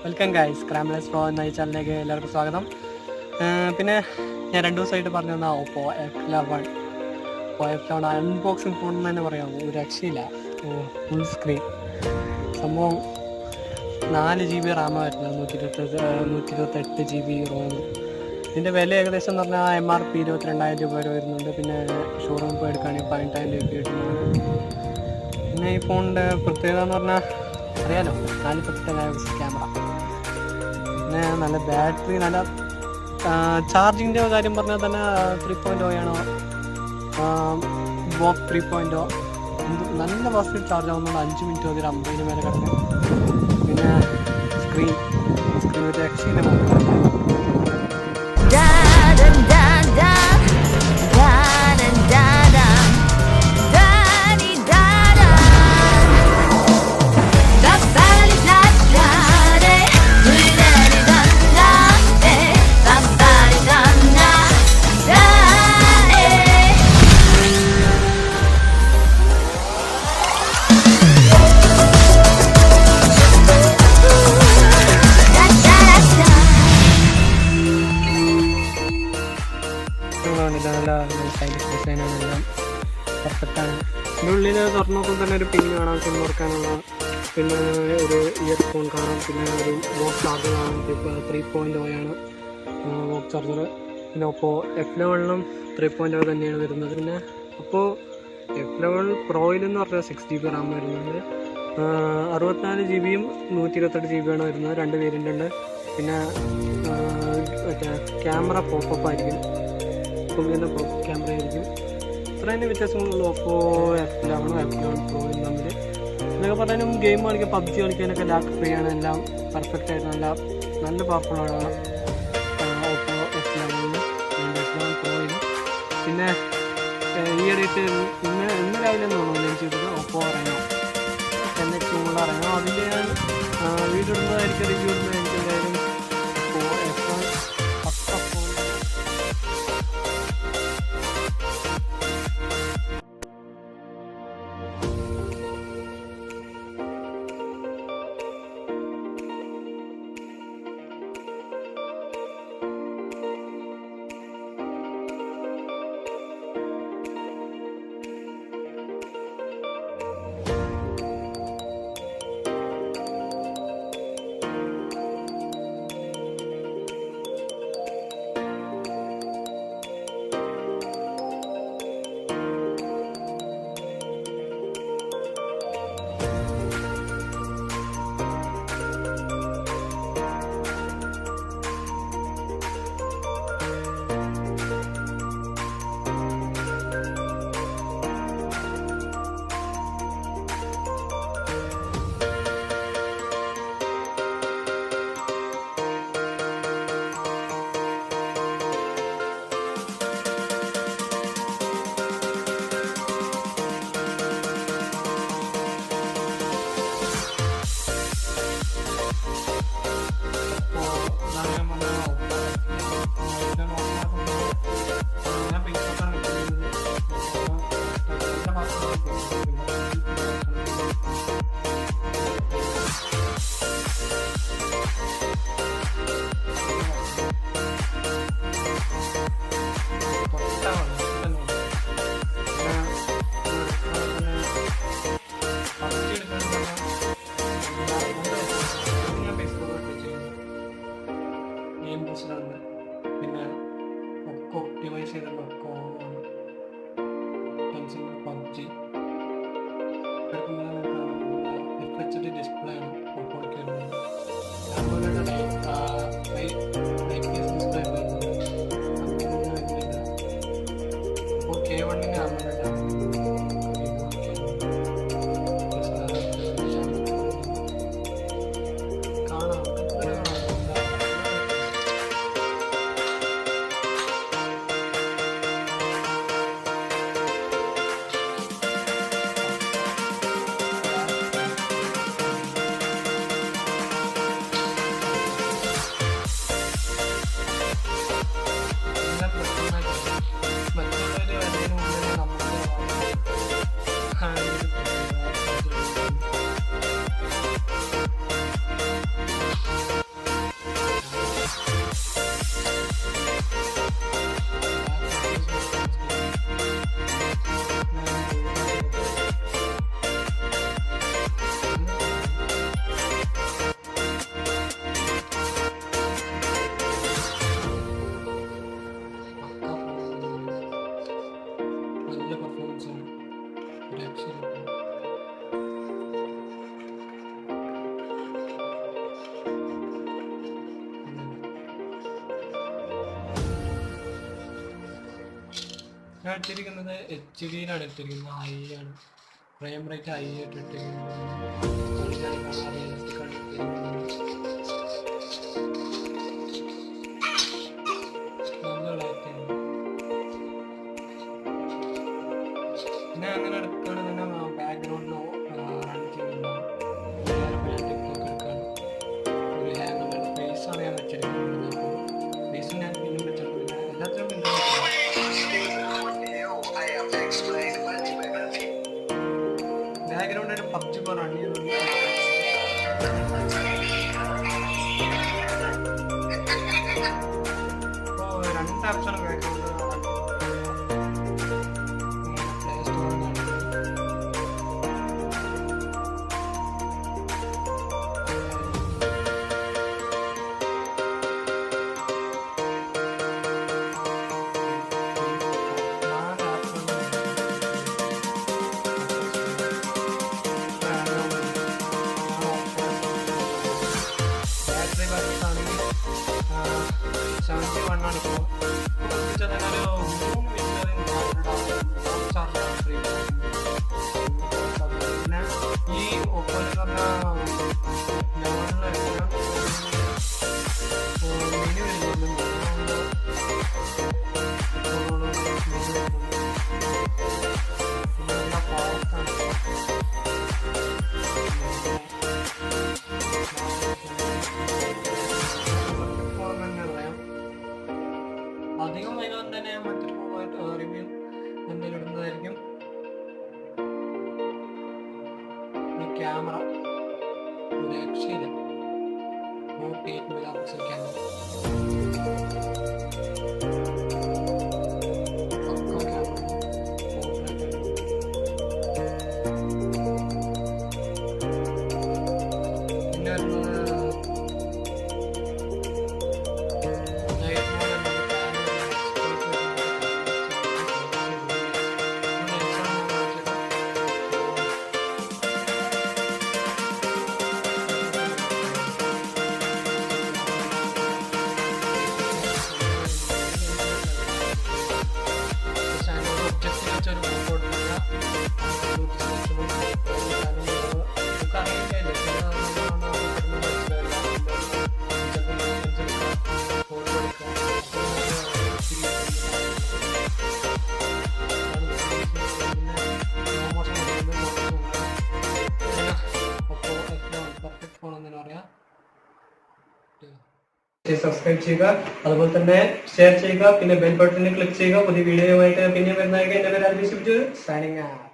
Welcome guys, ക്രാംലെസ് pro എന്ന ഈ ചാനലിലേക്ക് എല്ലാവർക്കും സ്വാഗതം. പിന്നെ ഞാൻ 2 ദിവസമായിട്ട് പറഞ്ഞു തന്ന OPPO F11 അൺബോക്സിങ് ഫോൺ എന്ന് തന്നെ പറയാം. ഒരു രക്ഷയില്ല, ഫുൾ സ്ക്രീൻ സംഭവം. 4 GB റാമായിരുന്നു, 128 GB റോം. ഇതിൻ്റെ വില ഏകദേശം എന്ന് പറഞ്ഞാൽ MRP 22,000 രൂപ വരെ വരുന്നുണ്ട്. പിന്നെ ഷോറൂം ഇപ്പോൾ എടുക്കുകയാണെങ്കിൽ 18,000 രൂപ കിട്ടുന്നതാണ്. പിന്നെ ഈ ഫോണിൻ്റെ പ്രത്യേകത എന്ന് പറഞ്ഞാൽ അറിയാലോ, 4 മെഗാപിക്സൽ ക്യാമറ, പിന്നെ നല്ല ബാറ്ററി, നല്ല ചാർജിങ്ങിൻ്റെ കാര്യം പറഞ്ഞാൽ തന്നെ 3.0 ആണോ, ബോക്ക് 3.0, നല്ല ഫാസ്റ്റ് ചാർജ് ആവുന്നുണ്ട്. 5 മിനിറ്റ് ഒരു 50 മേലെ കിടക്കും. പിന്നെ സ്ക്രീൻ ഒരു രക്ഷയില്ല. നല്ല സ്റ്റൈലിഷ് ഡിസൈനാണ്, എല്ലാം പെർഫെക്റ്റാണ്. ഇതിൻ്റെ ഉള്ളിൽ തുറന്നു നോക്കുമ്പോൾ തന്നെ ഒരു പിൻ കാണാം, സിം തുറക്കാനുള്ള, പിന്നെ ഒരു ഇയർഫോൺ കാണാം, പിന്നെ ഒരു വോക്ക് ചാർജർ കാണാം. 3.0 ആണ് വോക്ക് ചാർജർ. പിന്നെ OPPO F11 3.0 തന്നെയാണ് വരുന്നത്. പിന്നെ OPPO F11 പ്രോയിലെന്ന് പറഞ്ഞാൽ 6 GB റാം വരുന്നുണ്ട്. 64 GB-യും 128 GB-യാണ് വരുന്നത്. 2 വേരിയൻ്റ് ഉണ്ട്. പിന്നെ മറ്റേ ക്യാമറ പോപ്പപ്പ് ആയിരിക്കും, ഫുള്ളിൻ്റെ പോപ്പ് ക്യാമറ ആയിരിക്കും. ഇത്ര തന്നെ വ്യത്യാസങ്ങളുള്ളൂ OPPO F11 F11 പ്രോയും തമ്മിൽ. എന്നൊക്കെ പറയാനും ഗെയിം കളിക്കാൻ, PUBG കളിക്കാനൊക്കെ ലാക്ക് ഫ്രീ ആണ്. എല്ലാം പെർഫെക്റ്റ് ആയിട്ട് നല്ല പവർഫുള്ളാണ് OPPO F11 പ്രോയിലും. പിന്നെ ഈയിടെയായിട്ട് ഇന്ന് രാവിലെ തോന്നുന്നു ലഞ്ച് ചെയ്തത് OPPO Reno അറിയാം. അതിൻ്റെ ഞാൻ വീഡിയോ ഇടുന്നതായിരിക്കും, റിവ്യൂ ഇടുന്നതായിരിക്കും. എന്തായാലും OPPO F1 പക്ക ഫോൺ. പിന്നെ ഒക്കെ ഒപ്റ്റിമൈസ് ചെയ്തിട്ടുള്ള PUBG FHD ഡിസ്പ്ലേ ആണ് OPPOയ്ക്ക് വരുന്നത്. അതുപോലെ തന്നെ IPS ഡിസ്പ്ലേ വരുന്നത്. അപ്പോൾ K1-ന് ഞാൻ ഇട്ടിരിക്കുന്നത് HD-യിലാണ് ഇട്ടിരിക്കുന്നത്, ഹൈ ആണ്, ഫ്രെയിം റേറ്റ് ഹൈ ആയിട്ട് ഇട്ടിരിക്കുന്നത്. പിന്നെ അങ്ങനെ എടുക്കുകയാണ് തന്നെ ബാക്ക്ഗ്രൗണ്ടിനോ റൺ ചെയ്യുന്നുണ്ടാവും. ഒരു ഹാങ്ങ് ഫേസാണ് ഞാൻ വെച്ചിരിക്കുന്നത്. ഫേസ് ഞാൻ പിന്നും വെച്ചിട്ടുണ്ട്, എല്ലാത്തിനും പിന്നും ബാക്ക്ഗ്രൗണ്ടായിട്ട് PUBG റൺ ചെയ്യുന്നുണ്ട്. അപ്പോൾ 2 ആപ്സാണ് ബാക്ക്ഗ്രൗണ്ട്. അധികം വൈകാതെ തന്നെ മറ്റൊരു ഫോണായിട്ട് റിവ്യൂ എന്തെങ്കിലും ഇടുന്നതായിരിക്കും. ഈ ക്യാമറ ഒരു രക്ഷയില്ല, 48 മെഗാപിക്സൽ ക്യാമറ. സബ്സ്ക്രൈബ് ചെയ്യുക, അതുപോലെ തന്നെ ഷെയർ ചെയ്യുക, പിന്നെ ബെൽ ബട്ടണിൽ ക്ലിക്ക് ചെയ്യുക. പുതിയ വീഡിയോയുമായിട്ട് പിന്നെ വരുന്നതായിരിക്കും. എൻ്റെ പേര് സൈനിങ് ഔട്ട്.